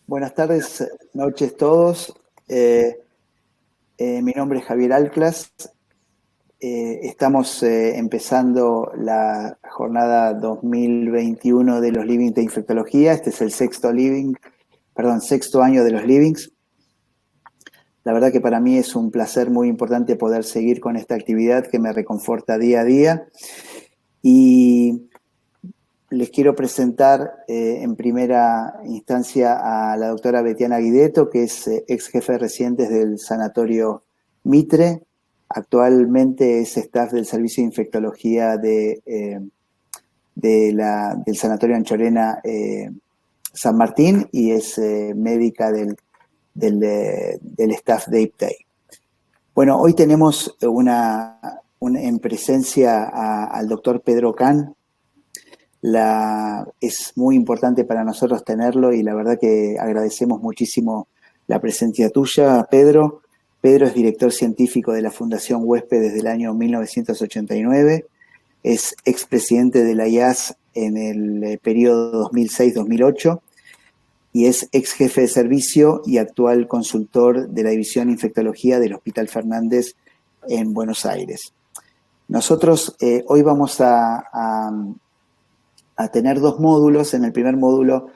Buenas tardes, noches todos. Mi nombre es Javier Alclas. Estamos empezando la jornada 2021 de los Livings de Infectología. Este es el sexto año de los Livings. La verdad que para mí es un placer muy importante poder seguir con esta actividad que me reconforta día a día. Y les quiero presentar en primera instancia a la doctora Betiana Guideto, que es ex jefe de residentes del Sanatorio Mitre. Actualmente es staff del Servicio de Infectología del Sanatorio Anchorena San Martín y es médica del staff de IPTEI. Bueno, hoy tenemos en presencia al doctor Pedro Can. Es muy importante para nosotros tenerlo y la verdad que agradecemos muchísimo la presencia tuya, Pedro. Pedro es director científico de la Fundación Huésped desde el año 1989, es expresidente de la IAS en el periodo 2006-2008 y es ex jefe de servicio y actual consultor de la División de Infectología del Hospital Fernández en Buenos Aires. Nosotros hoy vamos a tener dos módulos. En el primer módulo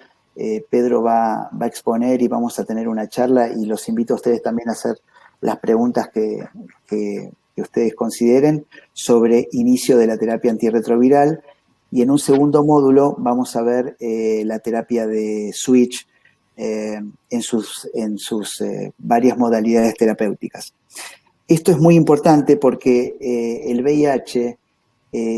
Pedro va a exponer y vamos a tener una charla y los invito a ustedes también a hacer las preguntas que ustedes consideren sobre inicio de la terapia antirretroviral. Y en un segundo módulo vamos a ver la terapia de switch en sus varias modalidades terapéuticas. Esto es muy importante porque el VIH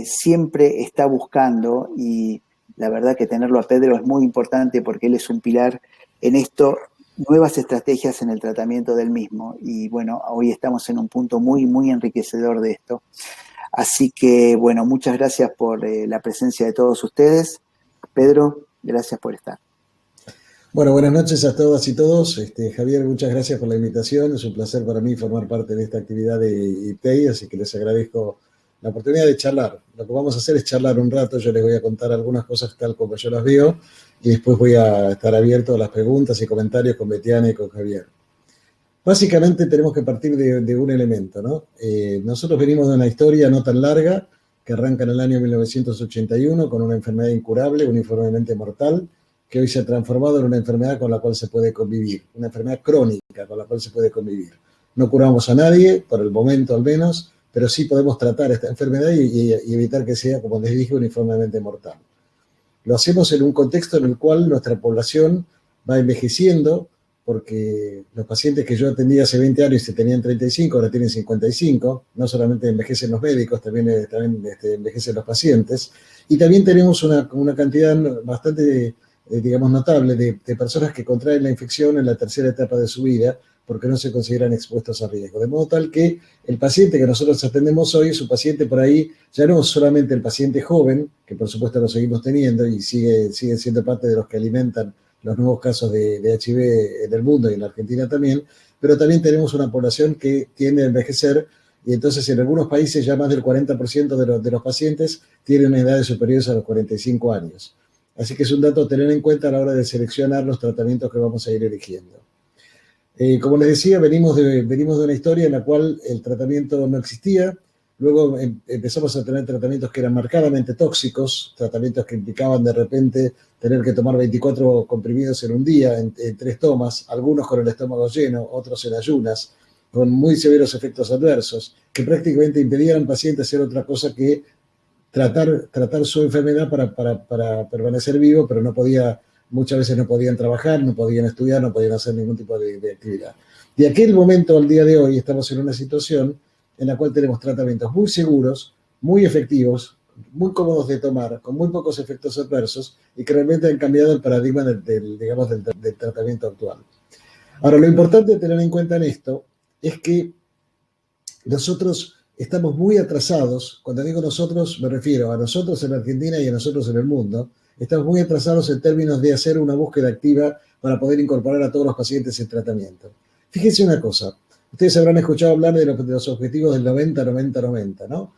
siempre está buscando, y la verdad que tenerlo a Pedro es muy importante porque él es un pilar en esto, nuevas estrategias en el tratamiento del mismo. Y bueno, hoy estamos en un punto muy, muy enriquecedor de esto. Así que bueno, muchas gracias por la presencia de todos ustedes. Pedro, gracias por estar. Bueno, buenas noches a todas y todos. Javier, muchas gracias por la invitación. Es un placer para mí formar parte de esta actividad de IPTEI, así que les agradezco la oportunidad de charlar. Lo que vamos a hacer es charlar un rato. Yo les voy a contar algunas cosas tal como yo las veo y después voy a estar abierto a las preguntas y comentarios con Betiana y con Javier. Básicamente tenemos que partir de un elemento, ¿no? Nosotros venimos de una historia no tan larga que arranca en el año 1981 con una enfermedad incurable, uniformemente mortal, que hoy se ha transformado en una enfermedad con la cual se puede convivir, una enfermedad crónica con la cual se puede convivir. No curamos a nadie, por el momento al menos, pero sí podemos tratar esta enfermedad y evitar que sea, como les dije, uniformemente mortal. Lo hacemos en un contexto en el cual nuestra población va envejeciendo, porque los pacientes que yo atendí hace 20 años y tenían 35, ahora tienen 55, no solamente envejecen los médicos, también envejecen los pacientes, y también tenemos una cantidad bastante, digamos, notable de personas que contraen la infección en la tercera etapa de su vida, porque no se consideran expuestos a riesgo. De modo tal que el paciente que nosotros atendemos hoy es un paciente por ahí, ya no solamente el paciente joven, que por supuesto lo seguimos teniendo y sigue siendo parte de los que alimentan los nuevos casos de HIV en el mundo y en la Argentina también, pero también tenemos una población que tiende a envejecer y entonces en algunos países ya más del 40% de los pacientes tienen edades superiores a los 45 años. Así que es un dato a tener en cuenta a la hora de seleccionar los tratamientos que vamos a ir eligiendo. Como les decía, venimos de una historia en la cual el tratamiento no existía. Luego empezamos a tener tratamientos que eran marcadamente tóxicos, tratamientos que implicaban de repente tener que tomar 24 comprimidos en un día, en 3 tomas, algunos con el estómago lleno, otros en ayunas, con muy severos efectos adversos, que prácticamente impedían al paciente hacer otra cosa que tratar su enfermedad para permanecer vivo, pero muchas veces no podían trabajar, no podían estudiar, no podían hacer ningún tipo de actividad. De aquel momento al día de hoy estamos en una situación en la cual tenemos tratamientos muy seguros, muy efectivos, muy cómodos de tomar, con muy pocos efectos adversos y que realmente han cambiado el paradigma del tratamiento actual. Ahora, lo importante de tener en cuenta en esto es que nosotros estamos muy atrasados. Cuando digo nosotros, me refiero a nosotros en Argentina y a nosotros en el mundo. Estamos muy atrasados en términos de hacer una búsqueda activa para poder incorporar a todos los pacientes en tratamiento. Fíjense una cosa, ustedes habrán escuchado hablar de los objetivos del 90-90-90, ¿no?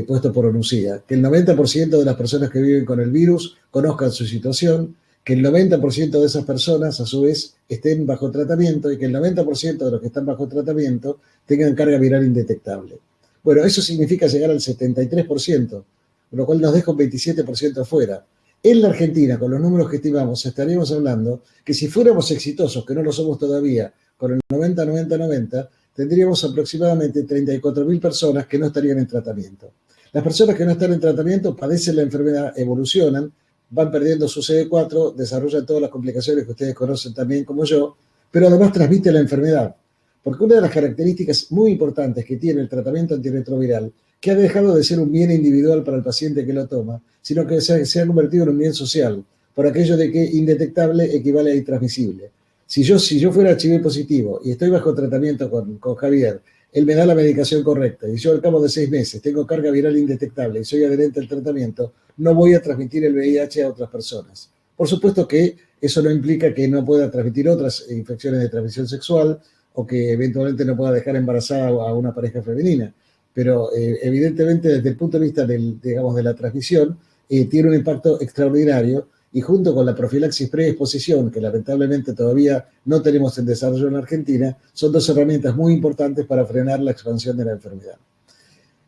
Puesto por ONUCIA, que el 90% de las personas que viven con el virus conozcan su situación, que el 90% de esas personas, a su vez, estén bajo tratamiento y que el 90% de los que están bajo tratamiento tengan carga viral indetectable. Bueno, eso significa llegar al 73%, lo cual nos deja un 27% afuera. En la Argentina, con los números que estimamos, estaríamos hablando que si fuéramos exitosos, que no lo somos todavía, con el 90-90-90, tendríamos aproximadamente 34.000 personas que no estarían en tratamiento. Las personas que no están en tratamiento padecen la enfermedad, evolucionan, van perdiendo su CD4, desarrollan todas las complicaciones que ustedes conocen también como yo, pero además transmiten la enfermedad. Porque una de las características muy importantes que tiene el tratamiento antirretroviral, que ha dejado de ser un bien individual para el paciente que lo toma, sino que se ha convertido en un bien social, por aquello de que indetectable equivale a intransmisible. Si yo fuera HIV positivo y estoy bajo tratamiento con Javier, él me da la medicación correcta y yo al cabo de 6 meses tengo carga viral indetectable y soy adherente al tratamiento, no voy a transmitir el VIH a otras personas. Por supuesto que eso no implica que no pueda transmitir otras infecciones de transmisión sexual o que eventualmente no pueda dejar embarazada a una pareja femenina, pero evidentemente desde el punto de vista de la transmisión tiene un impacto extraordinario y junto con la profilaxis preexposición, que lamentablemente todavía no tenemos en desarrollo en Argentina, son 2 herramientas muy importantes para frenar la expansión de la enfermedad.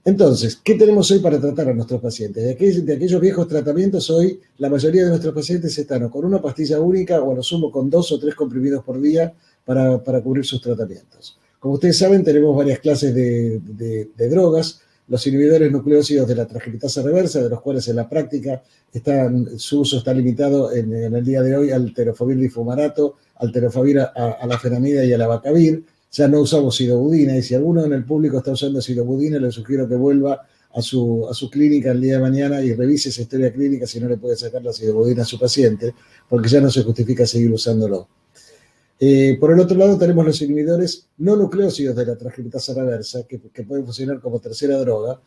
Entonces, ¿qué tenemos hoy para tratar a nuestros pacientes? De aquellos viejos tratamientos, hoy la mayoría de nuestros pacientes están o con una pastilla única o a lo sumo con 2 o 3 comprimidos por día para cubrir sus tratamientos. Como ustedes saben, tenemos varias clases de drogas. Los inhibidores nucleósidos de la transcriptasa reversa, de los cuales en la práctica su uso está limitado en el día de hoy al tenofovir difumarato, al tenofovir, a la fenamida y a la abacavir. Ya no usamos sidobudina, y si alguno en el público está usando sidobudina, le sugiero que vuelva a su clínica el día de mañana y revise esa historia clínica si no le puede sacar la sidobudina a su paciente, porque ya no se justifica seguir usándolo. Por el otro lado tenemos los inhibidores no nucleósidos de la transcriptasa reversa, que pueden funcionar como tercera droga.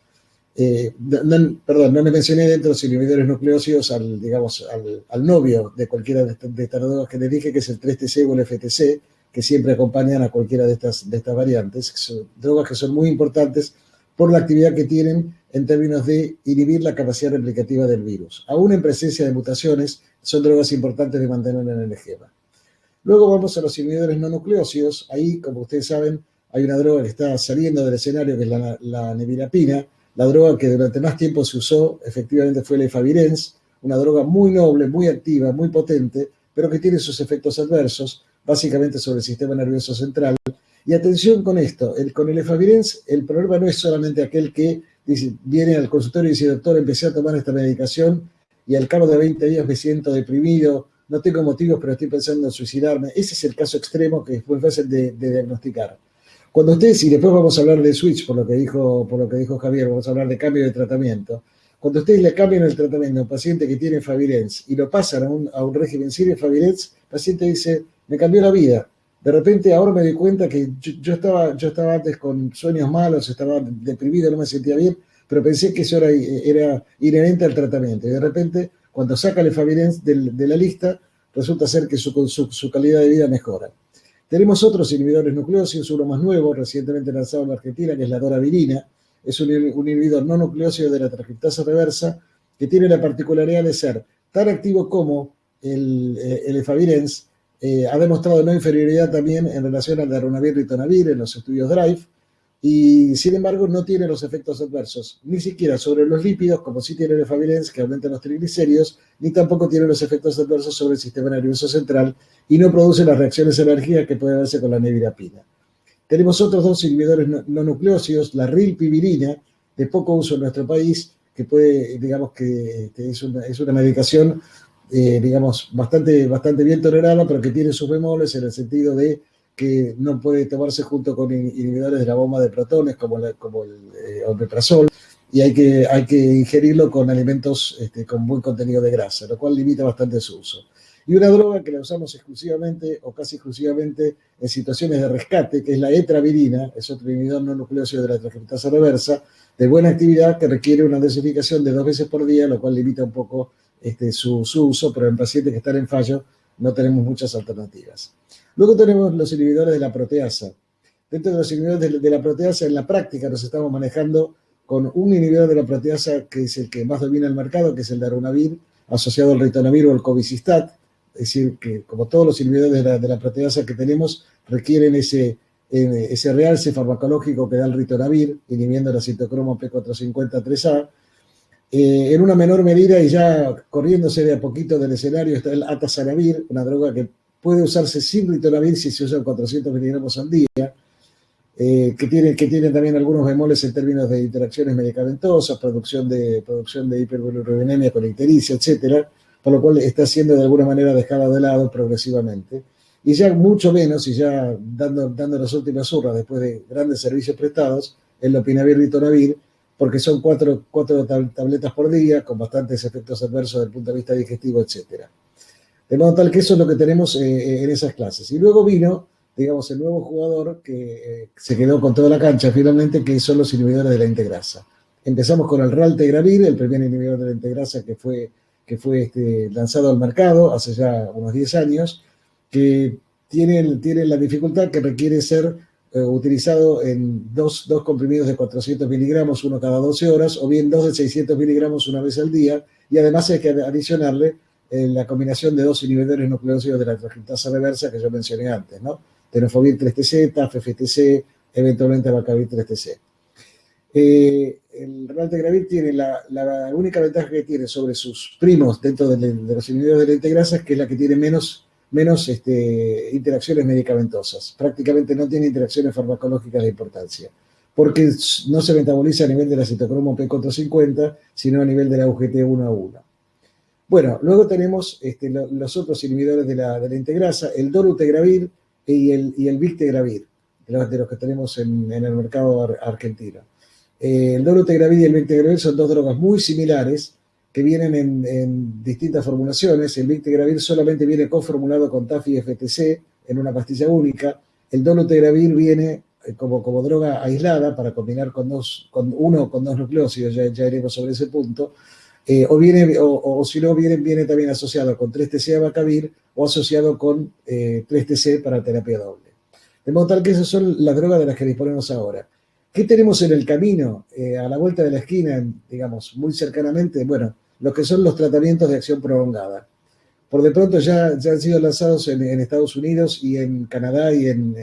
No le mencioné dentro de los inhibidores nucleósidos al novio de cualquiera de estas drogas que les dije, que es el 3-TC o el FTC, que siempre acompañan a cualquiera de estas variantes, que son drogas que son muy importantes por la actividad que tienen en términos de inhibir la capacidad replicativa del virus. Aún en presencia de mutaciones, son drogas importantes de mantener en el esquema. Luego vamos a los inhibidores no nucleósidos. Ahí, como ustedes saben, hay una droga que está saliendo del escenario, que es la nevirapina. La droga que durante más tiempo se usó, efectivamente, fue el efavirenz, una droga muy noble, muy activa, muy potente, pero que tiene sus efectos adversos, básicamente sobre el sistema nervioso central. Y atención con esto, con el efavirenz, el problema no es solamente aquel que viene al consultorio y dice, doctor, empecé a tomar esta medicación y al cabo de 20 días me siento deprimido, no tengo motivos, pero estoy pensando en suicidarme. Ese es el caso extremo que es muy fácil de diagnosticar. Cuando ustedes, y después vamos a hablar de switch, por lo que dijo Javier, vamos a hablar de cambio de tratamiento. Cuando ustedes le cambian el tratamiento a un paciente que tiene efavirenz y lo pasan a un régimen sin efavirenz, el paciente dice, me cambió la vida. De repente ahora me doy cuenta que yo estaba antes con sueños malos, estaba deprimido, no me sentía bien, pero pensé que eso era inherente al tratamiento. Y de repente, cuando saca el efavirenz de la lista, resulta ser que su calidad de vida mejora. Tenemos otros inhibidores nucleósidos, uno más nuevo, recientemente lanzado en la Argentina, que es la doravirina. Es un inhibidor no nucleósido de la transcriptasa reversa, que tiene la particularidad de ser tan activo como el efavirenz. Ha demostrado no inferioridad también en relación al darunavir-ritonavir en los estudios DRIVE, y sin embargo no tiene los efectos adversos, ni siquiera sobre los lípidos, como sí tiene el efavirenz, que aumenta los triglicéridos, ni tampoco tiene los efectos adversos sobre el sistema nervioso central, y no produce las reacciones alérgicas que puede verse con la nevirapina. Tenemos otros 2 inhibidores no nucleósidos, la rilpivirina, de poco uso en nuestro país, que puede, digamos que es una medicación, bastante bien tolerada, pero que tiene sus bemoles en el sentido de que no puede tomarse junto con inhibidores de la bomba de protones como el omeprazol, y hay que ingerirlo con alimentos con buen contenido de grasa, lo cual limita bastante su uso. Y una droga que la usamos exclusivamente o casi exclusivamente en situaciones de rescate, que es la etravirina, es otro inhibidor no nucleósido de la transcriptasa reversa, de buena actividad, que requiere una dosificación de 2 veces por día, lo cual limita un poco su uso, pero en pacientes que están en fallo no tenemos muchas alternativas. Luego tenemos los inhibidores de la proteasa. Dentro de los inhibidores de la proteasa, en la práctica nos estamos manejando con un inhibidor de la proteasa que es el que más domina el mercado, que es el darunavir, asociado al ritonavir o al cobicistat, es decir, que como todos los inhibidores de la proteasa que tenemos, requieren ese realce farmacológico que da el ritonavir, inhibiendo la citocromo P450-3A. En una menor medida, y ya corriéndose de a poquito del escenario, está el atazanavir, una droga que puede usarse sin ritonavir si se usan 400 miligramos al día, que tiene también algunos bemoles en términos de interacciones medicamentosas, producción de hiperbilirubinemia con ictericia, etcétera, por lo cual está siendo de alguna manera dejado de lado progresivamente. Y ya mucho menos, y ya dando las últimas hurras después de grandes servicios prestados, el lopinavir ritonavir, porque son cuatro tabletas por día, con bastantes efectos adversos desde el punto de vista digestivo, etcétera. De modo tal que eso es lo que tenemos en esas clases. Y luego vino, digamos, el nuevo jugador que se quedó con toda la cancha finalmente, que son los inhibidores de la integrasa. Empezamos con el raltegravir, el primer inhibidor de la integrasa que fue lanzado al mercado hace ya unos 10 años, que tiene la dificultad que requiere ser utilizado en dos comprimidos de 400 miligramos, uno cada 12 horas, o bien dos de 600 miligramos una vez al día, y además hay que adicionarle la combinación de dos inhibidores nucleósidos de la transcriptasa reversa que yo mencioné antes, ¿no? Tenofovir 3-TC, TAF-FTC, eventualmente Abacavir 3-TC. El raltegravir tiene la única ventaja que tiene sobre sus primos dentro de los inhibidores de la integrasa es que es la que tiene menos interacciones medicamentosas. Prácticamente no tiene interacciones farmacológicas de importancia, porque no se metaboliza a nivel de la citocromo P450, sino a nivel de la UGT1A1. Bueno, luego tenemos los otros inhibidores de la integrasa, el dolutegravir y el victegravir, de los que tenemos en el mercado argentino. El dolutegravir y el victegravir son dos drogas muy similares que vienen en distintas formulaciones. El victegravir solamente viene coformulado con TAF y FTC en una pastilla única. El dolutegravir viene como droga aislada para combinar con dos nucleósidos, ya iremos sobre ese punto. O si no, viene también asociado con 3-TC abacavir o asociado con 3-TC para terapia doble. De modo tal que esas son las drogas de las que disponemos ahora. ¿Qué tenemos en el camino? A la vuelta de la esquina, digamos, muy cercanamente, bueno, lo que son los tratamientos de acción prolongada. Por de pronto ya han sido lanzados en Estados Unidos y en Canadá y en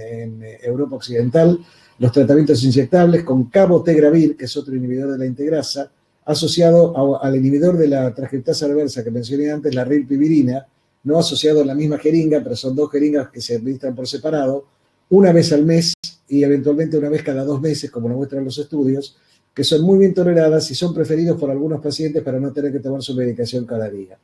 Europa Occidental los tratamientos inyectables con cabotegravir, que es otro inhibidor de la integrasa, asociado al inhibidor de la transcriptasa reversa que mencioné antes, la rilpivirina, no asociado a la misma jeringa, pero son dos jeringas que se administran por separado, una vez al mes y eventualmente una vez cada 2 meses, como lo muestran los estudios, que son muy bien toleradas y son preferidos por algunos pacientes para no tener que tomar su medicación cada día.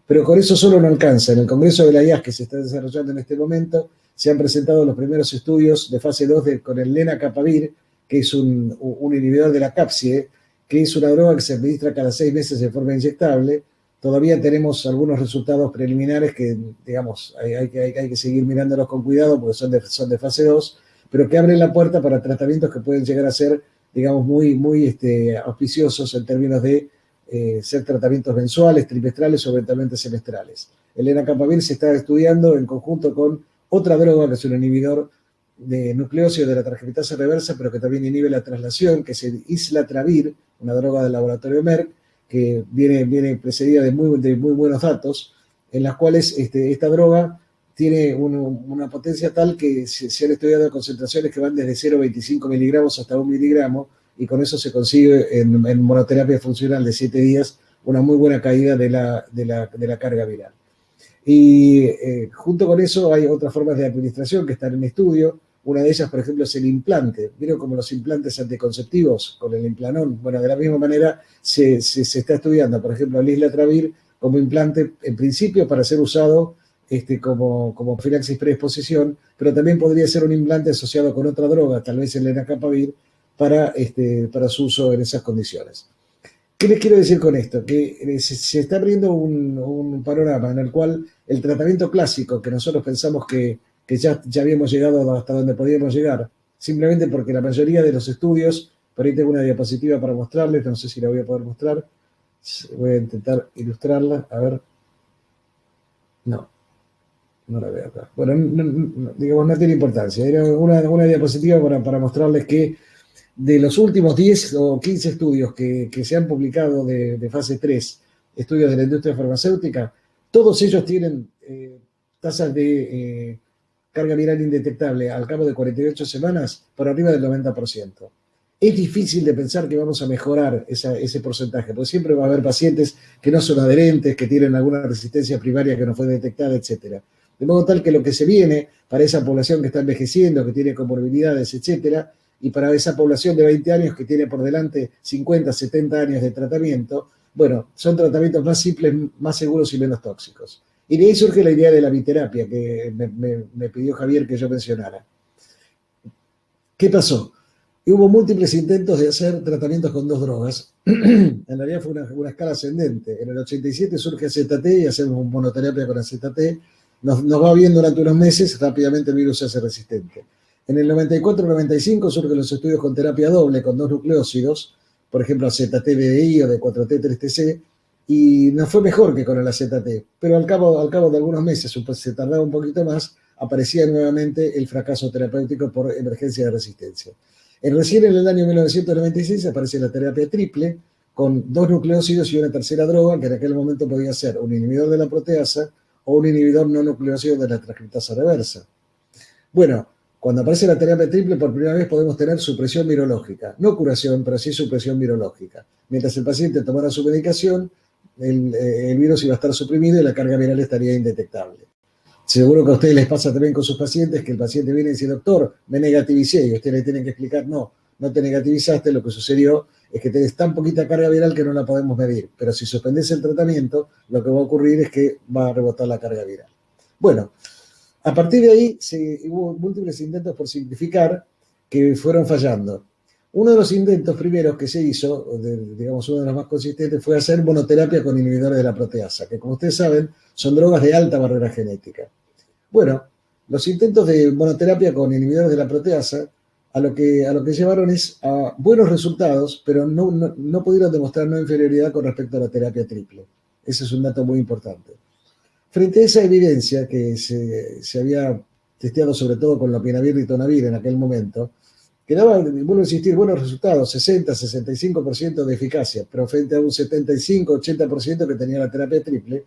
Pero con eso solo no alcanza. En el Congreso de la IAS que se está desarrollando en este momento, se han presentado los primeros estudios de fase 2 con el lenacapavir, que es un inhibidor de la CAPSIE, que es una droga que se administra cada 6 meses de forma inyectable. Todavía tenemos algunos resultados preliminares que, digamos, hay que seguir mirándolos con cuidado porque son de fase 2, pero que abren la puerta para tratamientos que pueden llegar a ser, digamos, muy auspiciosos en términos de ser tratamientos mensuales, trimestrales o eventualmente semestrales. El lenacapavir se está estudiando en conjunto con otra droga que es un inhibidor de nucleósido de la transcriptasa reversa, pero que también inhibe la traslación, que es el islatravir, una droga del laboratorio Merck, que viene precedida de muy buenos datos, en las cuales esta droga tiene una potencia tal que se han estudiado concentraciones que van desde 0,25 miligramos hasta 1 miligramo, y con eso se consigue en monoterapia funcional de 7 días una muy buena caída de la carga viral. Y junto con eso hay otras formas de administración que están en estudio. Una de ellas, por ejemplo, es el implante. ¿Vieron como los implantes anticonceptivos con el Implanón? Bueno, de la misma manera se está estudiando, por ejemplo, el islatravir como implante, en principio para ser usado como profilaxis preexposición, pero también podría ser un implante asociado con otra droga, tal vez el lenacapavir, para su uso en esas condiciones. ¿Qué les quiero decir con esto? Que se está abriendo un panorama en el cual el tratamiento clásico, que nosotros pensamos que ya habíamos llegado hasta donde podíamos llegar, simplemente porque la mayoría de los estudios, por ahí tengo una diapositiva para mostrarles, no sé si la voy a poder mostrar, voy a intentar ilustrarla, a ver, no la veo acá. Bueno, digamos, no tiene importancia, era una diapositiva para mostrarles que de los últimos 10 o 15 estudios que se han publicado de fase 3, estudios de la industria farmacéutica, todos ellos tienen tasas de carga viral indetectable al cabo de 48 semanas por arriba del 90%. Es difícil de pensar que vamos a mejorar ese porcentaje, porque siempre va a haber pacientes que no son adherentes, que tienen alguna resistencia primaria que no fue detectada, etcétera. De modo tal que lo que se viene para esa población que está envejeciendo, que tiene comorbilidades, etcétera, y para esa población de 20 años que tiene por delante 50, 70 años de tratamiento, bueno, son tratamientos más simples, más seguros y menos tóxicos. Y de ahí surge la idea de la biterapia que me pidió Javier que yo mencionara. ¿Qué pasó? Hubo múltiples intentos de hacer tratamientos con 2 drogas. En realidad fue una escala ascendente. En el 87 surge ZT y hacemos monoterapia con ZT. Nos va bien durante unos meses, rápidamente el virus se hace resistente. En el 94-95 surgen los estudios con terapia doble, con 2 nucleósidos, por ejemplo, ZT-BDI o de 4T3TC, y nos fue mejor que con el AZT. Pero al cabo de algunos meses, se tardaba un poquito más, aparecía nuevamente el fracaso terapéutico por emergencia de resistencia. Recién en el año 1996 aparece la terapia triple, con 2 nucleósidos y una tercera droga, que en aquel momento podía ser un inhibidor de la proteasa o un inhibidor no nucleósido de la transcriptasa reversa. Bueno, cuando aparece la terapia triple, por primera vez podemos tener supresión virológica. No curación, pero sí supresión virológica. Mientras el paciente tomara su medicación, el virus iba a estar suprimido y la carga viral estaría indetectable. Seguro que a ustedes les pasa también con sus pacientes, que el paciente viene y dice, doctor, me negativicé, y ustedes le tienen que explicar, no te negativizaste, lo que sucedió es que tenés tan poquita carga viral que no la podemos medir, pero si suspendés el tratamiento, lo que va a ocurrir es que va a rebotar la carga viral. Bueno, a partir de ahí hubo múltiples intentos por simplificar que fueron fallando. Uno de los intentos primeros que se hizo, digamos uno de los más consistentes, fue hacer monoterapia con inhibidores de la proteasa, que como ustedes saben son drogas de alta barrera genética. Bueno, los intentos de monoterapia con inhibidores de la proteasa a lo que llevaron es a buenos resultados, pero no pudieron demostrar no inferioridad con respecto a la terapia triple. Ese es un dato muy importante. Frente a esa evidencia que se había testeado sobre todo con lopinavir y ritonavir en aquel momento, que daba, vuelvo a insistir, buenos resultados, 60-65% de eficacia, pero frente a un 75-80% que tenía la terapia triple.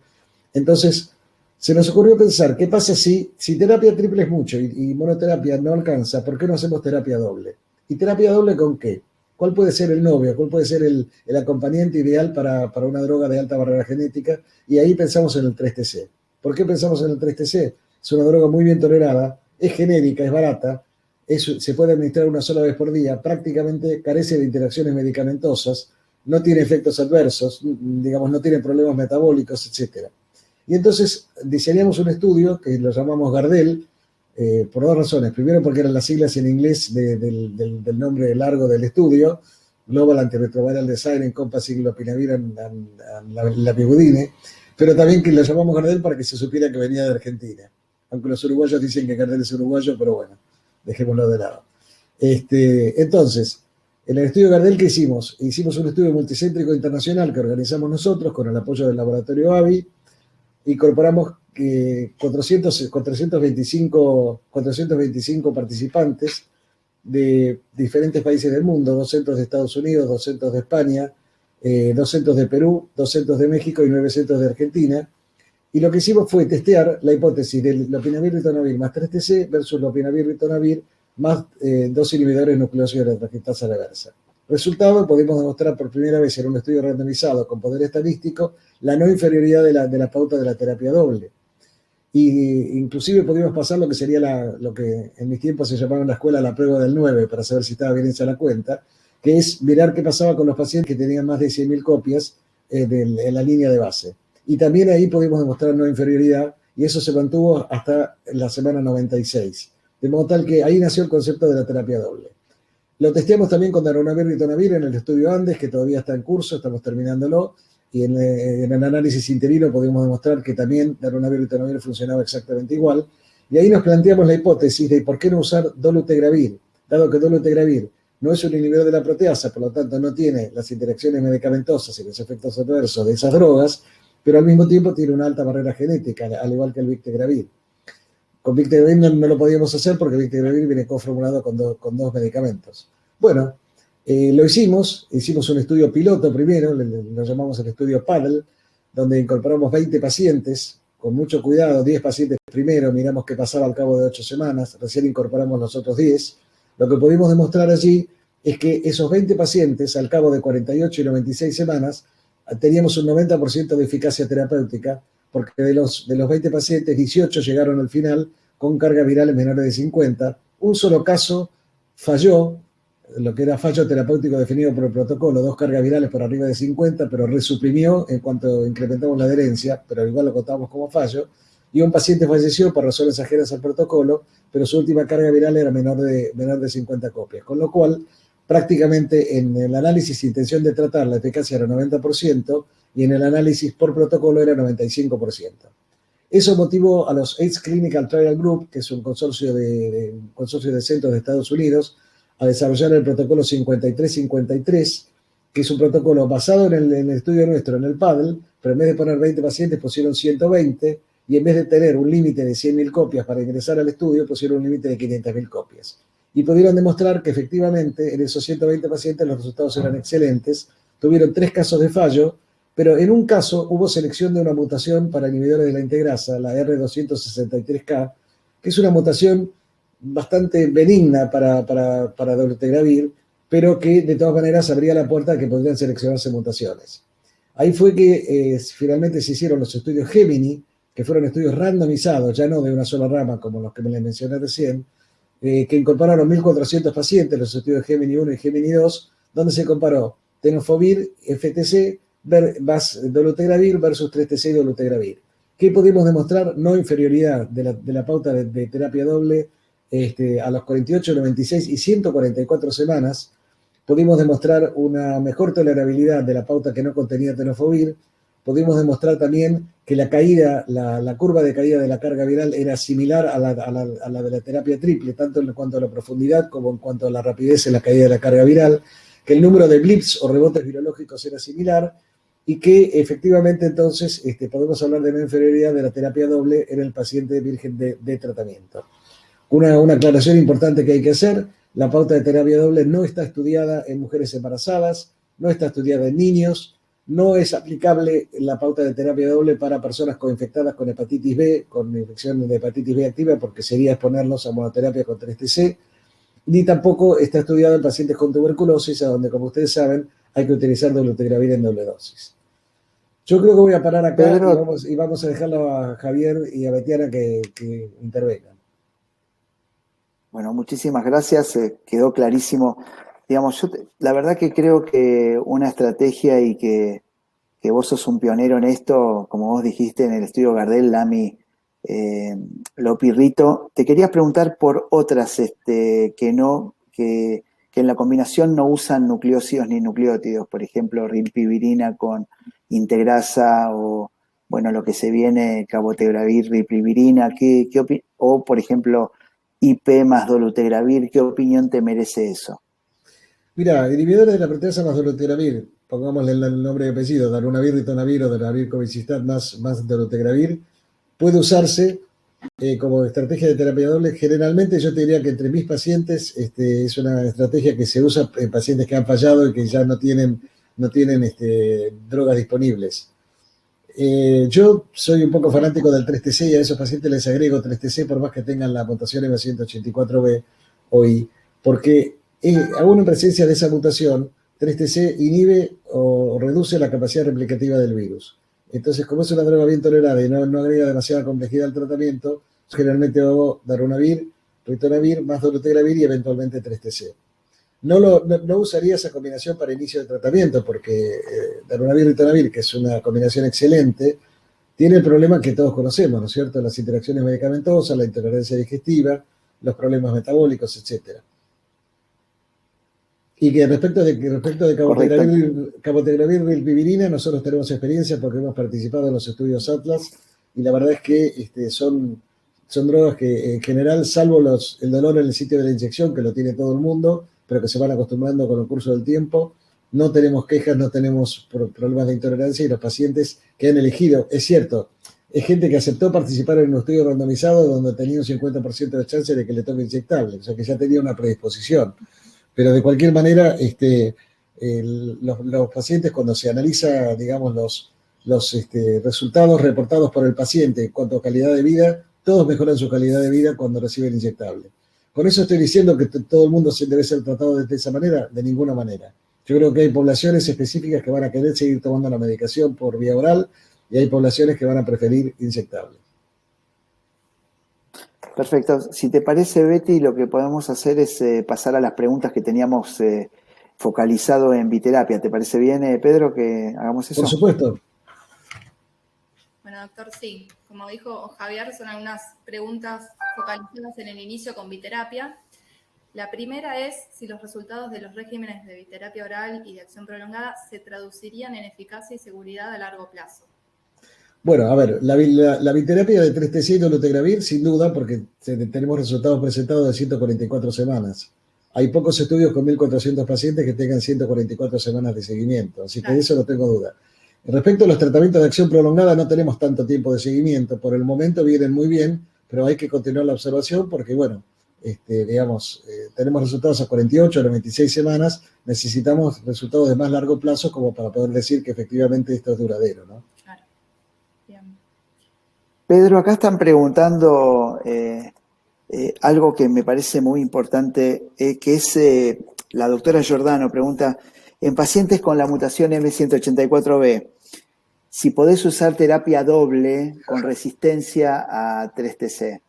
Entonces, se nos ocurrió pensar, ¿qué pasa si terapia triple es mucho y monoterapia no alcanza? ¿Por qué no hacemos terapia doble? ¿Y terapia doble con qué? ¿Cuál puede ser el novio? ¿Cuál puede ser el acompañante ideal para una droga de alta barrera genética? Y ahí pensamos en el 3TC. ¿Por qué pensamos en el 3TC? Es una droga muy bien tolerada, es genérica, es barata, se puede administrar una sola vez por día, prácticamente carece de interacciones medicamentosas, no tiene efectos adversos, digamos, no tiene problemas metabólicos, etc. Y entonces diseñamos un estudio que lo llamamos GARDEL, por 2 razones. Primero, porque eran las siglas en inglés del nombre largo del estudio, Global Antiretroviral Design Encompassing Lopinavir and Lamivudine, pero también que lo llamamos GARDEL para que se supiera que venía de Argentina. Aunque los uruguayos dicen que GARDEL es uruguayo, pero bueno, dejémoslo de lado. Entonces, en el estudio GARDEL, ¿qué hicimos? Hicimos un estudio multicéntrico internacional que organizamos nosotros con el apoyo del laboratorio AVI. Incorporamos 425 participantes de diferentes países del mundo, 2 centros de Estados Unidos, 2 centros de España, 2 centros de Perú, 2 centros de México y 9 centros de Argentina. Y lo que hicimos fue testear la hipótesis del lopinavir ritonavir más 3TC versus lopinavir ritonavir más 2 inhibidores nucleósidos de la transcriptasa reversa. Resultado, pudimos demostrar por primera vez en un estudio randomizado con poder estadístico la no inferioridad de la pauta de la terapia doble. Y inclusive pudimos pasar lo que sería lo que en mis tiempos se llamaba en la escuela la prueba del 9, para saber si estaba bien hecha la cuenta, que es mirar qué pasaba con los pacientes que tenían más de 100.000 copias en la línea de base. Y también ahí pudimos demostrar no inferioridad, y eso se mantuvo hasta la semana 96. De modo tal que ahí nació el concepto de la terapia doble. Lo testeamos también con darunavir y ritonavir en el estudio Andes, que todavía está en curso, estamos terminándolo, y en el análisis interino pudimos demostrar que también darunavir y ritonavir funcionaba exactamente igual, y ahí nos planteamos la hipótesis de por qué no usar dolutegravir, dado que dolutegravir no es un inhibidor de la proteasa, por lo tanto no tiene las interacciones medicamentosas y los efectos adversos de esas drogas, pero al mismo tiempo tiene una alta barrera genética, al igual que el victegravir. Con victegravir no lo podíamos hacer porque victegravir viene coformulado con 2 medicamentos. Bueno, lo hicimos un estudio piloto primero, lo llamamos el estudio PADL, donde incorporamos 20 pacientes con mucho cuidado, 10 pacientes primero, miramos qué pasaba al cabo de 8 semanas, recién incorporamos los otros 10. Lo que pudimos demostrar allí es que esos 20 pacientes, al cabo de 48 y 96 semanas, teníamos un 90% de eficacia terapéutica, porque de los 20 pacientes, 18 llegaron al final con cargas virales menores de 50. Un solo caso falló, lo que era fallo terapéutico definido por el protocolo, 2 cargas virales por arriba de 50, pero resuprimió en cuanto incrementamos la adherencia, pero igual lo contamos como fallo. Y un paciente falleció por razones ajenas al protocolo, pero su última carga viral era menor de 50 copias. Con lo cual, prácticamente en el análisis intención de tratar, la eficacia era 90% y en el análisis por protocolo era 95%. Eso motivó a los AIDS Clinical Trial Group, que es un consorcio de centros de Estados Unidos, a desarrollar el protocolo 5353, que es un protocolo basado en el estudio nuestro, en el PADL, pero en vez de poner 20 pacientes pusieron 120, y en vez de tener un límite de 100.000 copias para ingresar al estudio, pusieron un límite de 500.000 copias. Y pudieron demostrar que efectivamente en esos 120 pacientes los resultados eran excelentes, tuvieron 3 casos de fallo, pero en un caso hubo selección de una mutación para inhibidores de la integrasa, la R263K, que es una mutación bastante benigna para dolutegravir, pero que de todas maneras abría la puerta a que podrían seleccionarse mutaciones. Ahí fue que finalmente se hicieron los estudios Gemini, que fueron estudios randomizados, ya no de una sola rama como los que me les mencioné recién, que incorporaron 1.400 pacientes, los estudios Gemini 1 y Gemini 2, donde se comparó tenofovir, FTC, dolutegravir versus 3TC y dolutegravir. ¿Qué pudimos demostrar? No inferioridad de la pauta de terapia doble a los 48, 96 y 144 semanas. Pudimos demostrar una mejor tolerabilidad de la pauta que no contenía tenofovir. Pudimos demostrar también que la curva de caída de la carga viral era similar a la de la terapia triple, tanto en cuanto a la profundidad como en cuanto a la rapidez en la caída de la carga viral, que el número de blips o rebotes virológicos era similar y que efectivamente entonces podemos hablar de una inferioridad de la terapia doble en el paciente virgen de tratamiento. Una aclaración importante que hay que hacer: la pauta de terapia doble no está estudiada en mujeres embarazadas, no está estudiada en niños, no es aplicable la pauta de terapia doble para personas coinfectadas con hepatitis B, con infección de hepatitis B activa, porque sería exponerlos a monoterapia con 3TC, ni tampoco está estudiado en pacientes con tuberculosis, a donde, como ustedes saben, hay que utilizar dolutegravir en doble dosis. Yo creo que voy a parar acá y vamos a dejarlo a Javier y a Betiana que intervengan. Bueno, muchísimas gracias, quedó clarísimo. Digamos, la verdad que creo que una estrategia y que vos sos un pionero en esto, como vos dijiste en el estudio Gardel, Lamy, Lopirrito. Te quería preguntar por otras que en la combinación no usan nucleósidos ni nucleótidos, por ejemplo, rilpivirina con integrasa o, bueno, lo que se viene, cabotegravir, rilpivirina, o, por ejemplo, IP más dolutegravir, ¿qué opinión te merece eso? Mira, inhibidores de la proteasa más dolutegravir, pongámosle el nombre y apellido, darunavir, ritonavir o darunavir cobicistat más dolutegravir, puede usarse como estrategia de terapia doble. Generalmente yo te diría que entre mis pacientes es una estrategia que se usa en pacientes que han fallado y que ya no tienen drogas disponibles. Yo soy un poco fanático del 3TC y a esos pacientes les agrego 3TC por más que tengan la mutación M184B o I, porque aún en presencia de esa mutación, 3TC inhibe o reduce la capacidad replicativa del virus. Entonces, como es una droga bien tolerada y no agrega demasiada complejidad al tratamiento, generalmente hago darunavir, ritonavir, más dolutegravir y eventualmente 3TC. No usaría esa combinación para inicio de tratamiento porque darunavir, ritonavir, que es una combinación excelente, tiene el problema que todos conocemos, ¿no es cierto? Las interacciones medicamentosas, la intolerancia digestiva, los problemas metabólicos, etcétera. Y que respecto de cabotegravir rilpivirina, nosotros tenemos experiencia porque hemos participado en los estudios Atlas y la verdad es que son drogas que en general, salvo el dolor en el sitio de la inyección, que lo tiene todo el mundo, pero que se van acostumbrando con el curso del tiempo, no tenemos quejas, no tenemos problemas de intolerancia y los pacientes que han elegido, es cierto, es gente que aceptó participar en un estudio randomizado donde tenía un 50% de chance de que le toque inyectable, o sea que ya tenía una predisposición. Pero de cualquier manera, los pacientes cuando se analiza, digamos, los resultados reportados por el paciente en cuanto a calidad de vida, todos mejoran su calidad de vida cuando reciben inyectable. ¿Con eso estoy diciendo que todo el mundo debe ser tratado de esa manera? De ninguna manera. Yo creo que hay poblaciones específicas que van a querer seguir tomando la medicación por vía oral y hay poblaciones que van a preferir inyectable. Perfecto. Si te parece, Betty, lo que podemos hacer es pasar a las preguntas que teníamos focalizado en biterapia. ¿Te parece bien, Pedro, que hagamos eso? Por supuesto. Bueno, doctor, sí. Como dijo Javier, son algunas preguntas focalizadas en el inicio con biterapia. La primera es si los resultados de los regímenes de biterapia oral y de acción prolongada se traducirían en eficacia y seguridad a largo plazo. Bueno, a ver, la biterapia de 3TC y dolutegravir, sin duda, porque tenemos resultados presentados de 144 semanas. Hay pocos estudios con 1.400 pacientes que tengan 144 semanas de seguimiento, así que de eso no tengo duda. Respecto a los tratamientos de acción prolongada, no tenemos tanto tiempo de seguimiento. Por el momento vienen muy bien, pero hay que continuar la observación porque, bueno, tenemos resultados a 48 o 96 semanas, necesitamos resultados de más largo plazo como para poder decir que efectivamente esto es duradero, ¿no? Claro. Bien. Pedro, acá están preguntando algo que me parece muy importante, que es la doctora Giordano pregunta, en pacientes con la mutación M184B, si podés usar terapia doble con resistencia a 3TC.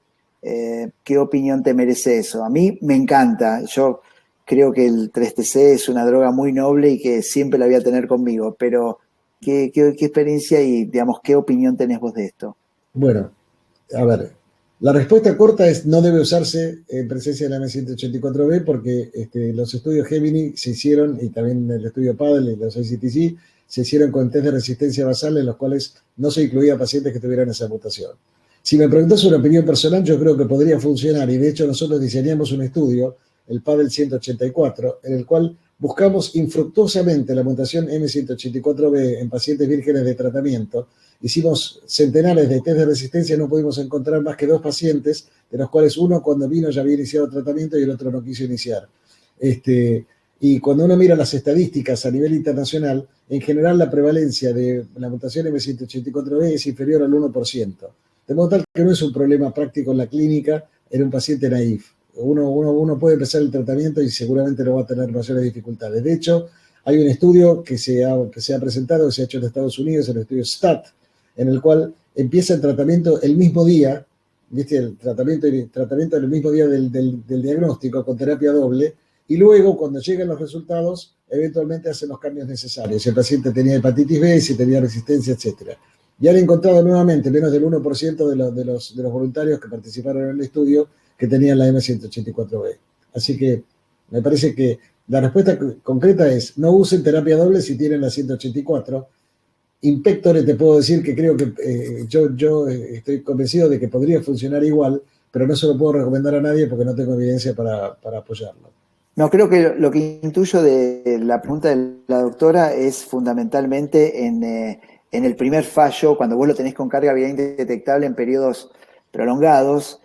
¿Qué opinión te merece eso? A mí me encanta. Yo creo que el 3TC es una droga muy noble y que siempre la voy a tener conmigo, pero ¿qué experiencia y, digamos, qué opinión tenés vos de esto? Bueno, a ver, la respuesta corta es no debe usarse en presencia de la M184B porque los estudios Gemini se hicieron, y también el estudio PADL y los ICTC, se hicieron con test de resistencia basal en los cuales no se incluía pacientes que tuvieran esa mutación. Si me preguntas una opinión personal, yo creo que podría funcionar, y de hecho nosotros diseñamos un estudio, el PADL 184, en el cual buscamos infructuosamente la mutación M184B en pacientes vírgenes de tratamiento. Hicimos centenares de test de resistencia, no pudimos encontrar más que 2 pacientes, de los cuales uno cuando vino ya había iniciado tratamiento y el otro no quiso iniciar. Y cuando uno mira las estadísticas a nivel internacional, en general la prevalencia de la mutación M184B es inferior al 1%. De modo tal que no es un problema práctico en la clínica en un paciente naïf. Uno puede empezar el tratamiento y seguramente no va a tener mayores dificultades. De hecho, hay un estudio que se ha presentado, que se ha hecho en Estados Unidos, el estudio STAT, en el cual empieza el tratamiento el mismo día, ¿viste? El tratamiento en el mismo día del diagnóstico con terapia doble, y luego cuando llegan los resultados, eventualmente hacen los cambios necesarios. Si el paciente tenía hepatitis B, si tenía resistencia, etcétera. Y han encontrado nuevamente menos del 1% de los voluntarios que participaron en el estudio que tenían la M184B. Así que me parece que la respuesta concreta es no usen terapia doble si tienen la 184. Impectore te puedo decir que creo que yo estoy convencido de que podría funcionar igual, pero no se lo puedo recomendar a nadie porque no tengo evidencia para apoyarlo. No, creo que lo que intuyo de la pregunta de la doctora es fundamentalmente en el primer fallo, cuando vos lo tenés con carga viral indetectable en periodos prolongados,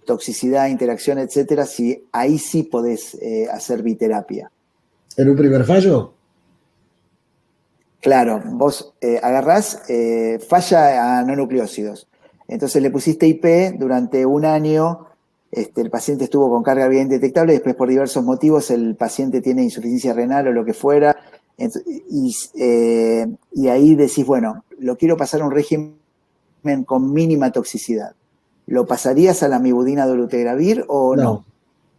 toxicidad, interacción, etcétera, si ahí sí podés hacer biterapia. ¿En un primer fallo? Claro, vos agarrás falla a no nucleócidos. Entonces le pusiste IP durante un año, el paciente estuvo con carga viral indetectable, después por diversos motivos el paciente tiene insuficiencia renal o lo que fuera, y ahí decís, bueno, lo quiero pasar a un régimen con mínima toxicidad. ¿Lo pasarías a la amibudina dolutegravir o no?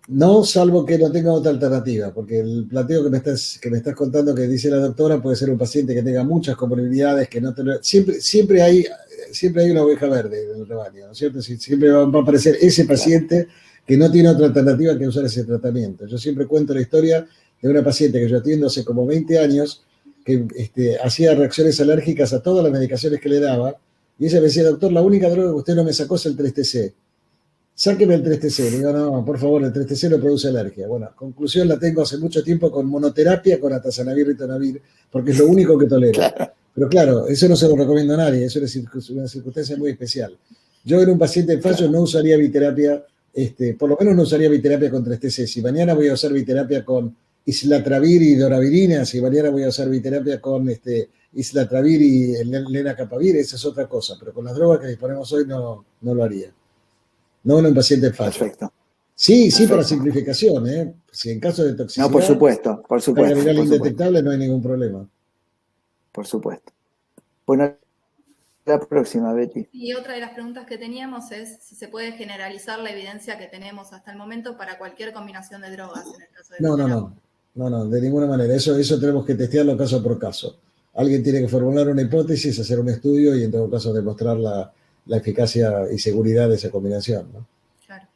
No, salvo que no tenga otra alternativa, porque el planteo que me estás contando que dice la doctora puede ser un paciente que tenga muchas comorbilidades, que no siempre hay una oveja verde en el rebaño, ¿no es cierto? Siempre va a aparecer ese paciente que no tiene otra alternativa que usar ese tratamiento. Yo siempre cuento la historia de una paciente que yo atiendo hace como 20 años, que hacía reacciones alérgicas a todas las medicaciones que le daba, y ella me decía, doctor, la única droga que usted no me sacó es el 3TC. Sáqueme el 3TC. Le digo, no, por favor, el 3TC no produce alergia. Bueno, conclusión la tengo hace mucho tiempo con monoterapia, con atazanavir y ritonavir, porque es lo único que tolero. Claro. Pero claro, eso no se lo recomiendo a nadie, eso es una circunstancia muy especial. Yo en un paciente en fallo no usaría biterapia, por lo menos no usaría biterapia con 3TC. Si mañana voy a usar biterapia con islatravir y doravirina, si mañana voy a usar biterapia con islatravir y el lenacapavir, esa es otra cosa, pero con las drogas que disponemos hoy no lo haría. No en un paciente fallo. Perfecto. Sí, Perfecto. para simplificación, ¿eh? Si en caso de toxicidad, No, por supuesto. carga viral indetectable, no hay ningún problema. Por supuesto. Bueno, la próxima, Betty. Y otra de las preguntas que teníamos es si se puede generalizar la evidencia que tenemos hasta el momento para cualquier combinación de drogas en el caso de No, de ninguna manera. Eso tenemos que testearlo caso por caso. Alguien tiene que formular una hipótesis, hacer un estudio y en todo caso demostrar la eficacia y seguridad de esa combinación, ¿no? Claro.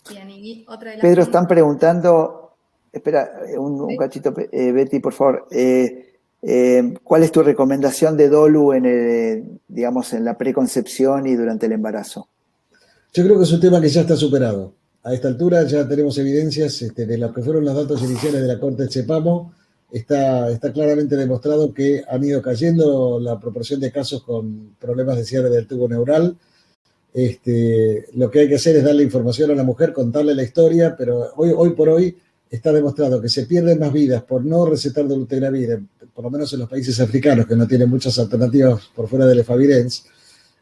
Bien, y otra de las Pedro, están preguntando, espera, un cachito, Betty, por favor. ¿Cuál es tu recomendación de DOLU digamos, en la preconcepción y durante el embarazo? Yo creo que es un tema que ya está superado. A esta altura ya tenemos evidencias de lo que fueron los datos iniciales de la Corte del CEPAMO. Está claramente demostrado que han ido cayendo la proporción de casos con problemas de cierre del tubo neural. Lo que hay que hacer es darle información a la mujer, contarle la historia, pero hoy por hoy está demostrado que se pierden más vidas por no recetar dolutegravir, por lo menos en los países africanos que no tienen muchas alternativas por fuera del efavirenz.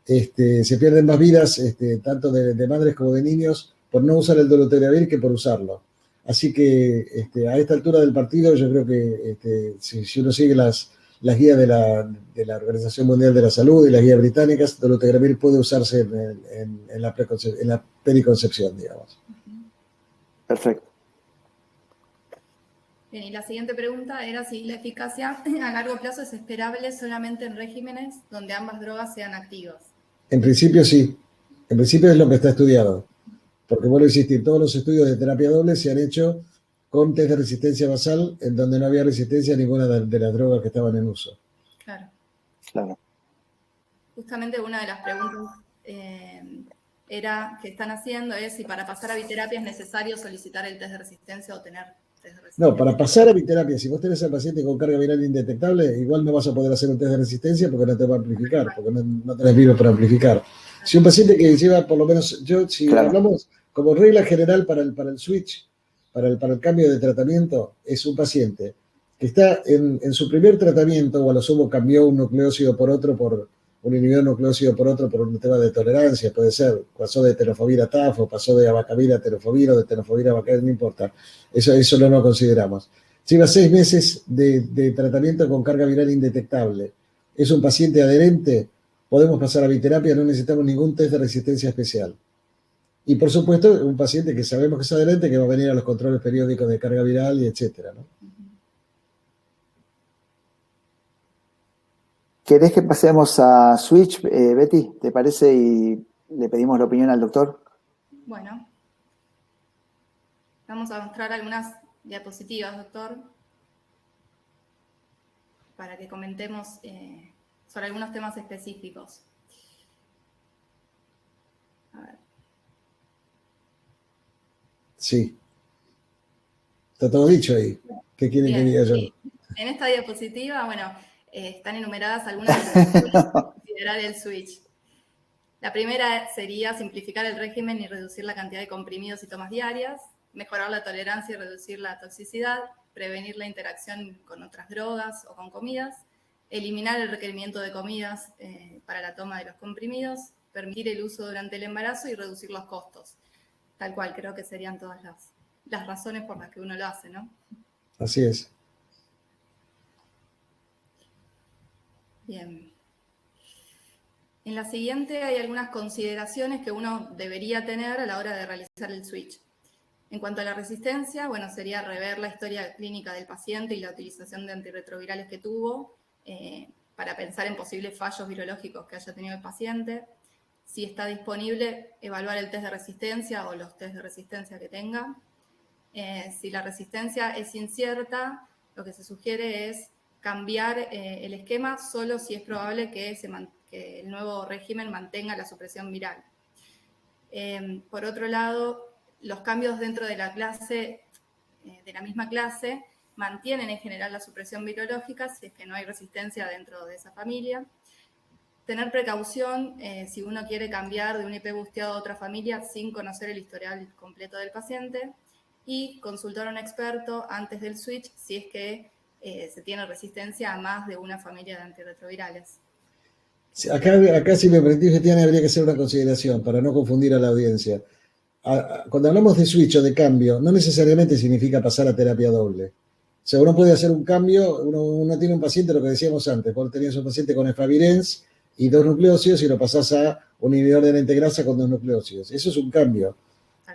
Se pierden más vidas tanto de madres como de niños por no usar el dolutegravir que por usarlo. Así que a esta altura del partido yo creo que si uno sigue las guías de la Organización Mundial de la Salud y las guías británicas, dolutegravir puede usarse en la periconcepción, digamos. Perfecto. Bien, y la siguiente pregunta era si la eficacia a largo plazo es esperable solamente en regímenes donde ambas drogas sean activas. En principio sí. En principio es lo que está estudiado. Porque vuelvo a insistir, todos los estudios de terapia doble se han hecho con test de resistencia basal en donde no había resistencia a ninguna de las drogas que estaban en uso. Claro. Justamente una de las preguntas que están haciendo es si para pasar a biterapia es necesario solicitar el test de resistencia o tener test de resistencia. No, para pasar a biterapia, si vos tenés al paciente con carga viral indetectable, igual no vas a poder hacer un test de resistencia porque no te va a amplificar, porque no tenés virus para amplificar. Si un paciente que lleva, por lo menos, hablamos como regla general para el switch, para el cambio de tratamiento, es un paciente que está en su primer tratamiento, o a lo sumo cambió un nucleócido por otro, por un inhibidor nucleócido por otro, por un tema de tolerancia, puede ser, pasó de tenofovir a TAF, o pasó de abacavir a tenofovir, o de tenofovir a abacavir, no importa. Eso no lo consideramos. Lleva 6 meses de tratamiento con carga viral indetectable. Es un paciente adherente, podemos pasar a biterapia, no necesitamos ningún test de resistencia especial. Y por supuesto, un paciente que sabemos que es adherente, que va a venir a los controles periódicos de carga viral y etcétera, ¿no? ¿Querés que pasemos a Switch, Betty? ¿Te parece? Y le pedimos la opinión al doctor. Bueno. Vamos a mostrar algunas diapositivas, doctor, para que comentemos sobre algunos temas específicos. A ver. Sí. Está todo dicho ahí. ¿Qué quieren que diga yo? Sí. En esta diapositiva, bueno, están enumeradas algunas de las cosas para considerar el switch. La primera sería simplificar el régimen y reducir la cantidad de comprimidos y tomas diarias, mejorar la tolerancia y reducir la toxicidad, prevenir la interacción con otras drogas o con comidas, eliminar el requerimiento de comidas para la toma de los comprimidos, permitir el uso durante el embarazo y reducir los costos. Tal cual, creo que serían todas las razones por las que uno lo hace, ¿no? Así es. Bien. En la siguiente hay algunas consideraciones que uno debería tener a la hora de realizar el switch. En cuanto a la resistencia, bueno, sería rever la historia clínica del paciente y la utilización de antirretrovirales que tuvo para pensar en posibles fallos virológicos que haya tenido el paciente. Si está disponible, evaluar el test de resistencia o los test de resistencia que tenga. Si la resistencia es incierta, lo que se sugiere es cambiar el esquema solo si es probable que el nuevo régimen mantenga la supresión viral. Por otro lado, los cambios dentro de la clase, de la misma clase, mantienen en general la supresión virológica si es que no hay resistencia dentro de esa familia. Tener precaución si uno quiere cambiar de un IP busteado a otra familia sin conocer el historial completo del paciente y consultar a un experto antes del switch si es que se tiene resistencia a más de una familia de antirretrovirales. Acá si me permitís, Tiana, habría que hacer una consideración para no confundir a la audiencia. Cuando hablamos de switch o de cambio, no necesariamente significa pasar a terapia doble. O sea, uno puede hacer un cambio, uno tiene un paciente, lo que decíamos antes, vos tenías un paciente con efavirenz y 2 nucleócidos y lo pasás a un inhibidor de la integrasa con 2 nucleócidos. Eso es un cambio,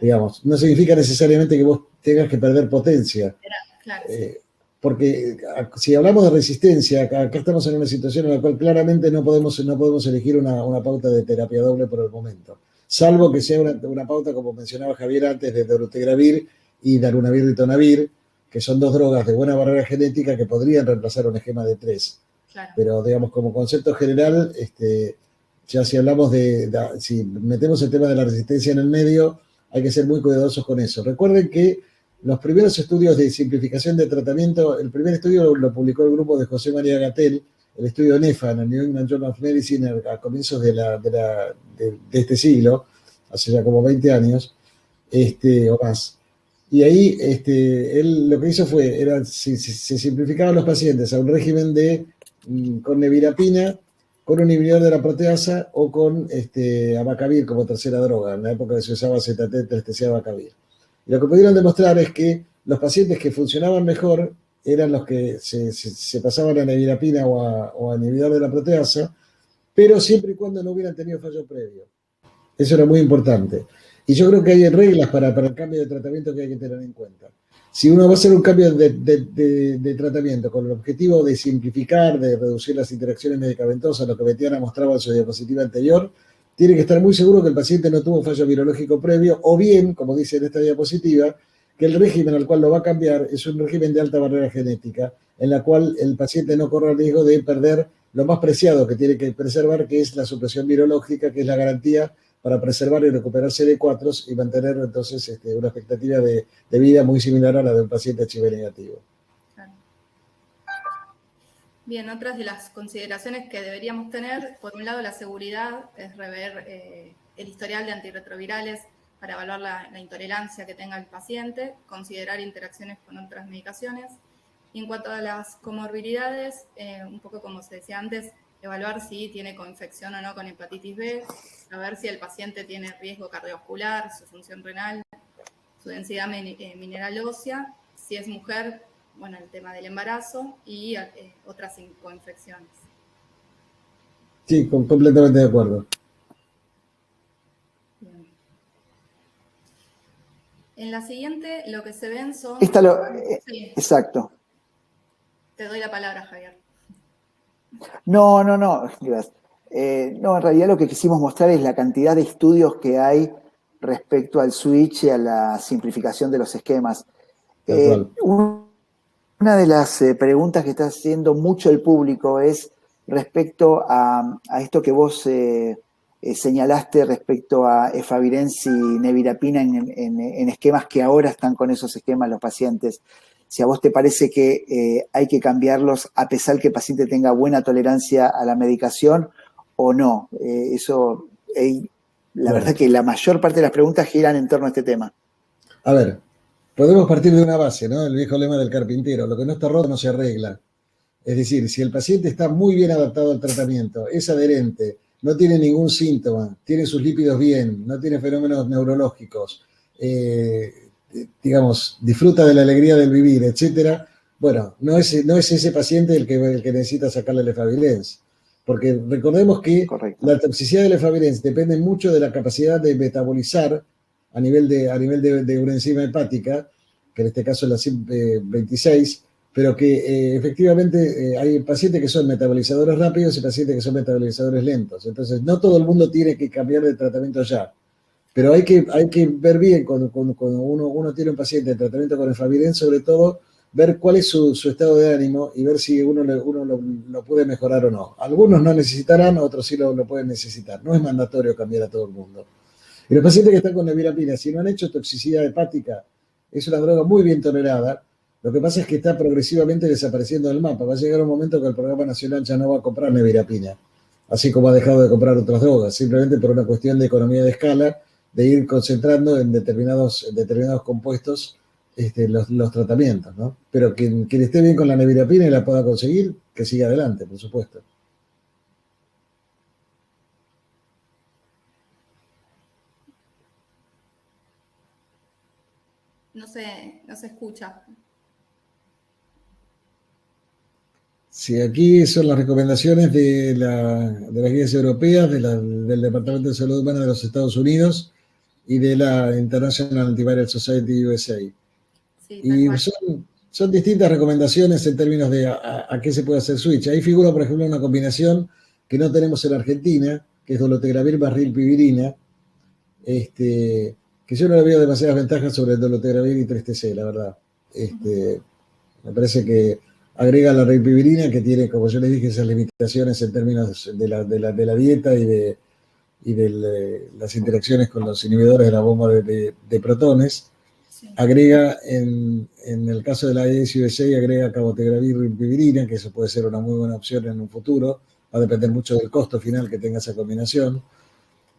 digamos. No significa necesariamente que vos tengas que perder potencia. Claro. Porque si hablamos de resistencia, acá estamos en una situación en la cual claramente no podemos elegir una pauta de terapia doble por el momento. Salvo que sea una pauta, como mencionaba Javier antes, de dolutegravir y darunavir-ritonavir, que son 2 drogas de buena barrera genética que podrían reemplazar un esquema de 3. Claro. Pero, digamos, como concepto general, ya si hablamos si metemos el tema de la resistencia en el medio, hay que ser muy cuidadosos con eso. Recuerden que los primeros estudios de simplificación de tratamiento, el primer estudio lo publicó el grupo de José María Gatell, el estudio NEFA en el New England Journal of Medicine a comienzos de este siglo, hace ya como 20 años, o más. Y ahí él lo que hizo se simplificaban los pacientes a un régimen con nevirapina, con un inhibidor de la proteasa o con abacavir como tercera droga, en la época que se usaba ZT-3-TC abacavir. Y lo que pudieron demostrar es que los pacientes que funcionaban mejor eran los que se pasaban a nevirapina o a inhibidor de la proteasa, pero siempre y cuando no hubieran tenido fallo previo. Eso era muy importante. Y yo creo que hay reglas para el cambio de tratamiento que hay que tener en cuenta. Si uno va a hacer un cambio de tratamiento con el objetivo de simplificar, de reducir las interacciones medicamentosas, lo que Betiana mostraba en su diapositiva anterior, tiene que estar muy seguro que el paciente no tuvo fallo virológico previo, o bien, como dice en esta diapositiva, que el régimen al cual lo va a cambiar es un régimen de alta barrera genética, en la cual el paciente no corre el riesgo de perder lo más preciado que tiene que preservar, que es la supresión virológica, que es la garantía para preservar y recuperar CD4 y mantener entonces una expectativa de vida muy similar a la de un paciente HIV negativo. Bien, otras de las consideraciones que deberíamos tener, por un lado la seguridad, es rever el historial de antirretrovirales para evaluar la intolerancia que tenga el paciente, considerar interacciones con otras medicaciones. Y en cuanto a las comorbilidades, un poco como se decía antes, evaluar si tiene coinfección o no con hepatitis B, saber si el paciente tiene riesgo cardiovascular, su función renal, su densidad mineral ósea, si es mujer, bueno, el tema del embarazo y otras coinfecciones. Sí, completamente de acuerdo. Bien. En la siguiente, lo que se ven son... Sí. Exacto. Te doy la palabra, Javier. No, gracias. No, en realidad lo que quisimos mostrar es la cantidad de estudios que hay respecto al switch y a la simplificación de los esquemas. Una de las preguntas que está haciendo mucho el público es respecto a esto que vos señalaste respecto a efavirenz y nevirapina en esquemas que ahora están con esos esquemas los pacientes. Si a vos te parece que hay que cambiarlos a pesar que el paciente tenga buena tolerancia a la medicación o no. La verdad que la mayor parte de las preguntas giran en torno a este tema. A ver, podemos partir de una base, ¿no? El viejo lema del carpintero, lo que no está roto no se arregla. Es decir, si el paciente está muy bien adaptado al tratamiento, es adherente, no tiene ningún síntoma, tiene sus lípidos bien, no tiene fenómenos neurológicos, digamos, disfruta de la alegría del vivir, etcétera, bueno, no es ese paciente el que necesita sacarle el efavirenz. Porque recordemos que Correcto. La toxicidad del efavirenz depende mucho de la capacidad de metabolizar a nivel de una enzima hepática, que en este caso es la CYP26, pero que efectivamente hay pacientes que son metabolizadores rápidos y pacientes que son metabolizadores lentos. Entonces, no todo el mundo tiene que cambiar de tratamiento ya. Pero hay que ver bien cuando uno tiene un paciente en tratamiento con efavirenz, sobre todo, ver cuál es su estado de ánimo y ver si uno lo puede mejorar o no. Algunos no necesitarán, otros sí lo pueden necesitar. No es mandatorio cambiar a todo el mundo. Y los pacientes que están con nevirapina, si no han hecho toxicidad hepática, es una droga muy bien tolerada. Lo que pasa es que está progresivamente desapareciendo del mapa. Va a llegar un momento que el Programa Nacional ya no va a comprar nevirapina, así como ha dejado de comprar otras drogas, simplemente por una cuestión de economía de escala, de ir concentrando en determinados compuestos los tratamientos, ¿no? Pero quien esté bien con la nevirapina y la pueda conseguir, que siga adelante, por supuesto. No se escucha. Sí, aquí son las recomendaciones de las guías europeas, del Departamento de Salud Humana de los Estados Unidos y de la International Antiviral Society USA. Sí, y son distintas recomendaciones en términos de a qué se puede hacer switch. Ahí figura, por ejemplo, una combinación que no tenemos en Argentina, que es dolutegravir más rilpivirina, que yo no le veo demasiadas ventajas sobre el dolutegravir y 3TC, la verdad. Me parece que agrega la rilpivirina, que tiene, como yo les dije, esas limitaciones en términos de la dieta y de las interacciones con los inhibidores de la bomba de protones. Sí. Agrega, en el caso de la AES USA, agrega cabotegravir rilpivirina, que eso puede ser una muy buena opción en un futuro. Va a depender mucho del costo final que tenga esa combinación.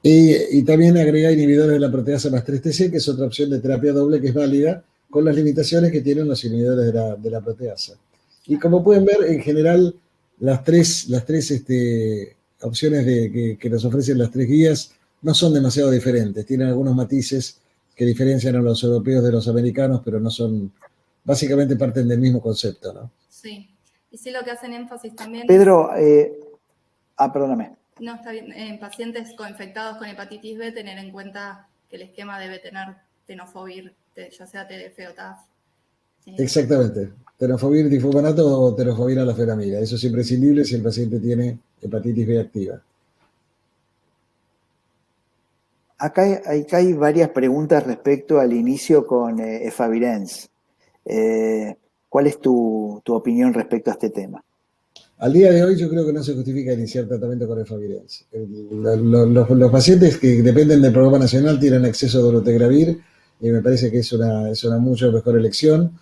Y también agrega inhibidores de la proteasa más 3TC, que es otra opción de terapia doble que es válida, con las limitaciones que tienen los inhibidores de la proteasa. Y como pueden ver, en general, las tres opciones que nos ofrecen las tres guías no son demasiado diferentes. Tienen algunos matices que diferencian a los europeos de los americanos, pero no son, básicamente parten del mismo concepto, ¿no? Sí. Y sí, lo que hacen énfasis también... Pedro, perdóname. No, está bien. En pacientes infectados con hepatitis B, tener en cuenta que el esquema debe tener tenofovir, ya sea TDF o TAF. Exactamente. Tenofovir difumanato o tenofovir alafenamida. Eso es imprescindible si el paciente tiene hepatitis B activa. Acá hay varias preguntas respecto al inicio con efavirenz. ¿Cuál es tu opinión respecto a este tema? Al día de hoy yo creo que no se justifica iniciar tratamiento con efavirenz. Los pacientes que dependen del programa nacional tienen acceso a dolutegravir y me parece que es una mucho mejor elección.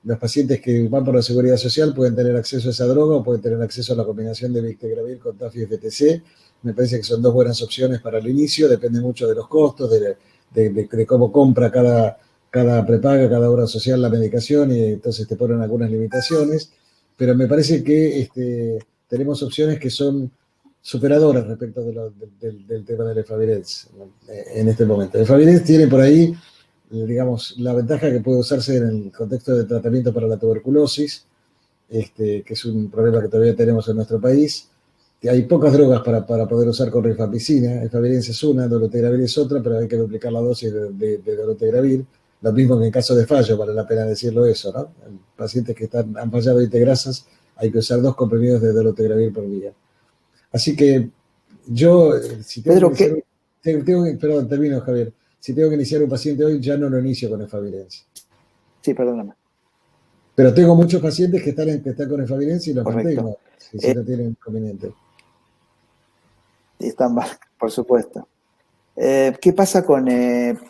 Los pacientes que van por la seguridad social pueden tener acceso a esa droga o pueden tener acceso a la combinación de victegravir con TAF y FTC. Me parece que son dos buenas opciones para el inicio, depende mucho de los costos, de cómo compra cada prepaga, cada obra social la medicación, y entonces te ponen algunas limitaciones, pero me parece que tenemos opciones que son superadoras respecto del tema del efavirenz en este momento. El efavirenz tiene por ahí, digamos, la ventaja que puede usarse en el contexto de tratamiento para la tuberculosis, que es un problema que todavía tenemos en nuestro país. Hay pocas drogas para poder usar con rifampicina. Efavirenz es una, dolutegravir es otra, pero hay que duplicar la dosis de dolutegravir. Lo mismo que en caso de fallo, vale la pena decirlo eso, ¿no? En pacientes que han fallado de integrasas, hay que usar 2 comprimidos de dolutegravir por día. Así que yo, si tengo que iniciar, perdón, termino, Javier. Si tengo que iniciar un paciente hoy, ya no lo inicio con efavirenz. Sí, perdóname. Pero tengo muchos pacientes que están con efavirenz y los mantengo, si no tienen inconveniente. Están mal, por supuesto. ¿Qué pasa con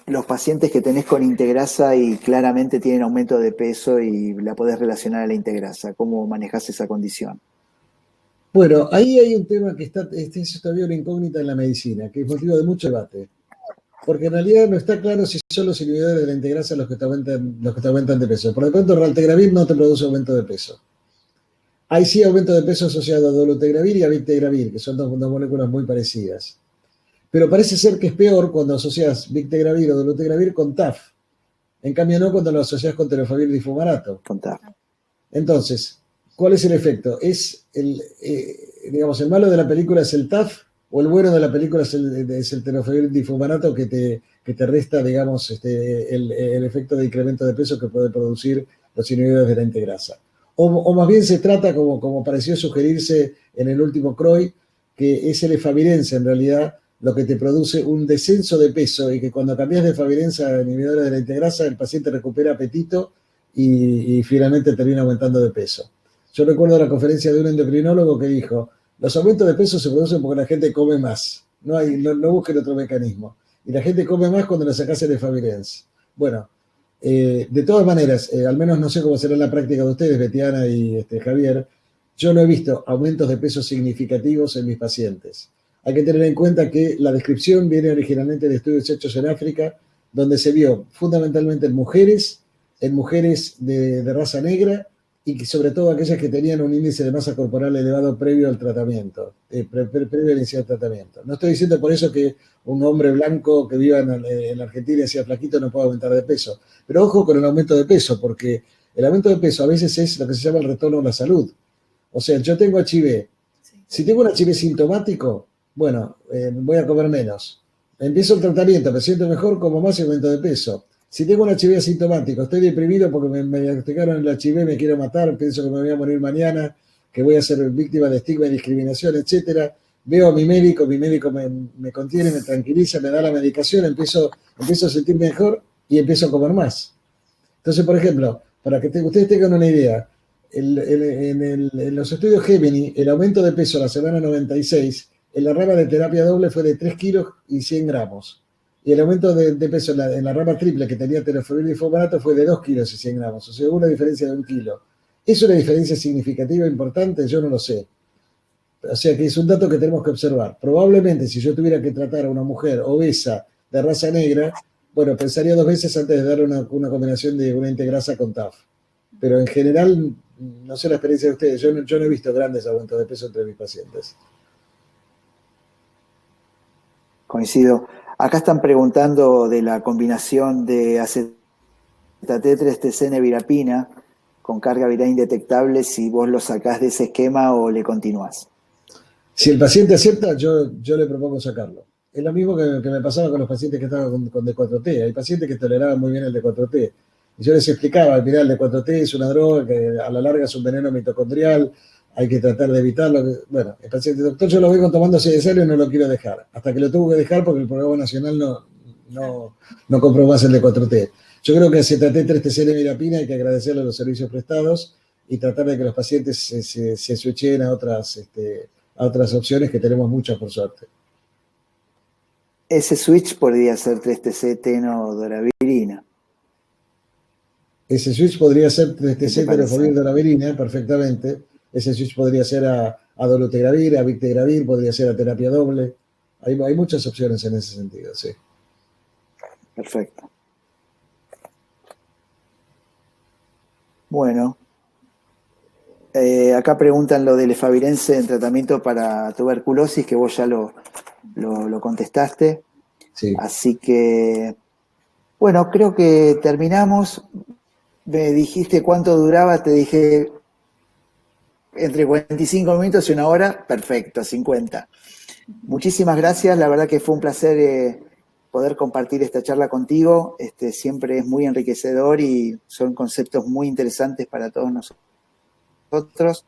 los pacientes que tenés con integrasa y claramente tienen aumento de peso y la podés relacionar a la integrasa? ¿Cómo manejás esa condición? Bueno, ahí hay un tema que es todavía una incógnita en la medicina, que es motivo de mucho debate. Porque en realidad no está claro si son los inhibidores de la integrasa los que te aumentan de peso. Por lo tanto, raltegravir no te produce aumento de peso. Hay sí aumento de peso asociado a dolutegravir y a victegravir, que son dos moléculas muy parecidas. Pero parece ser que es peor cuando asocias victegravir o dolutegravir con TAF. En cambio, no cuando lo asocias con tenofovir difumarato. Con TAF. Entonces, ¿cuál es el efecto? Digamos, el malo de la película es el TAF, o el bueno de la película es el tenofovir difumarato que te resta, digamos, el efecto de incremento de peso que puede producir los inhibidores de la integrasa. O más bien se trata, como pareció sugerirse en el último CROI, que es el efavirenz en realidad lo que te produce un descenso de peso y que cuando cambias de efavirenz a inhibidores de la integrasa, el paciente recupera apetito y finalmente termina aumentando de peso. Yo recuerdo la conferencia de un endocrinólogo que dijo: los aumentos de peso se producen porque la gente come más. No busquen otro mecanismo. Y la gente come más cuando le sacas el efavirenz. Bueno, de todas maneras, al menos no sé cómo será en la práctica de ustedes, Betiana y Javier, yo no he visto aumentos de peso significativos en mis pacientes. Hay que tener en cuenta que la descripción viene originalmente de estudios hechos en África, donde se vio fundamentalmente en mujeres en mujeres de raza negra y que sobre todo aquellas que tenían un índice de masa corporal elevado previo al tratamiento, previo al inicio del tratamiento. No estoy diciendo por eso que un hombre blanco que viva en la Argentina y sea flaquito no pueda aumentar de peso, pero ojo con el aumento de peso, porque el aumento de peso a veces es lo que se llama el retorno a la salud. O sea, yo tengo HIV. Si tengo un HIV sintomático, bueno, voy a comer menos. Empiezo el tratamiento, me siento mejor, como más y aumento de peso. Si tengo un HIV asintomático, estoy deprimido porque me diagnosticaron el HIV, me quiero matar, pienso que me voy a morir mañana, que voy a ser víctima de estigma y discriminación, etcétera. Veo a mi médico me contiene, me tranquiliza, me da la medicación, empiezo a sentirme mejor y empiezo a comer más. Entonces, por ejemplo, para que ustedes tengan una idea, en los estudios Gemini, el aumento de peso a la semana 96 en la rama de terapia doble fue de 3 kilos y 100 gramos. Y el aumento de peso en la rama triple que tenía tenofovir y fumarato fue de 2 kilos y 100 gramos. O sea, una diferencia de 1 kilo. ¿Es una diferencia significativa importante? Yo no lo sé. O sea que es un dato que tenemos que observar. Probablemente si yo tuviera que tratar a una mujer obesa de raza negra, bueno, pensaría 2 veces antes de darle una combinación de una integrasa con TAF. Pero en general, no sé la experiencia de ustedes, yo no he visto grandes aumentos de peso entre mis pacientes. Coincido. Acá están preguntando de la combinación de acetatetrestecene-virapina con carga viral indetectable, si vos lo sacás de ese esquema o le continuás. Si el paciente acepta, yo le propongo sacarlo. Es lo mismo que me pasaba con los pacientes que estaban con D4T. Hay pacientes que toleraban muy bien el D4T. Y yo les explicaba, mirá, el D4T es una droga que a la larga es un veneno mitocondrial, hay que tratar de evitarlo. Bueno, el paciente, doctor, yo lo vengo tomando 6 años y no lo quiero dejar. Hasta que lo tuvo que dejar porque el programa nacional no compró más el D4T. Yo creo que acetatetrestecene-virapina hay que agradecerle a los servicios prestados y tratar de que los pacientes se switchen a otras opciones que tenemos muchas por suerte. Ese switch podría ser 3-TC-tenodoravirina. Ese switch podría ser ¿Qué te 3-TC parece? tenofovir perfectamente. Ese switch podría ser a dolutegravir, a victegravir, podría ser a terapia doble. Hay muchas opciones en ese sentido, sí. Perfecto. Bueno, acá preguntan lo del efavirense en tratamiento para tuberculosis, que vos ya lo contestaste. Sí. Así que, bueno, creo que terminamos. Me dijiste cuánto duraba, te dije entre 45 minutos y 1 hora, perfecto, 50. Muchísimas gracias, la verdad que fue un placer poder compartir esta charla contigo. Siempre es muy enriquecedor y son conceptos muy interesantes para todos nosotros.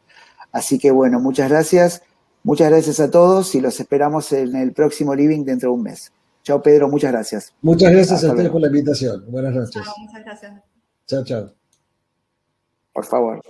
Así que bueno, muchas gracias a todos y los esperamos en el próximo Living dentro de un mes. Chao Pedro, muchas gracias. Muchas gracias a Hasta ustedes luego. por la invitación. Buenas noches. Chao, muchas gracias. Chao, chao. Por favor.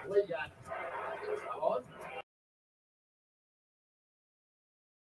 Huellas. Vamos.